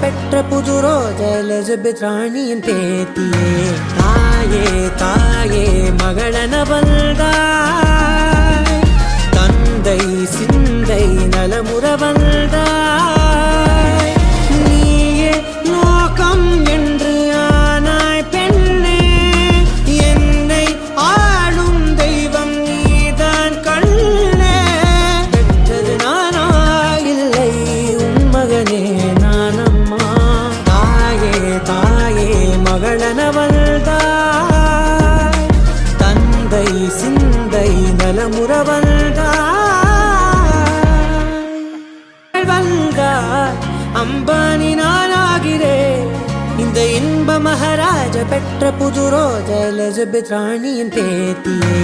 பெற்ற புது ரோஜ எலிசபெத் ராணியின் பேத்தியே. தாயே தாயே மகளன வந்தாய், தந்தை சிந்தை நலமுற வந்தாய். நீயே லோகம் என்று ஆனாய் பெண்ணே, என்னை ஆளும் தெய்வம் நீதான் கண்ணே. பெற்றது நானா இல்லை உன் மகனே நானம்மா. தாயே தாயே மகளன வந்தாய், தந்தை சிந்தை நலமுற வந்தாய். அம்பானி நானாகிறேன், இந்த இன்ப மகாராஜ பெற்ற புது ரோஜ எலிசபெத் ராணியின் பேத்தியே.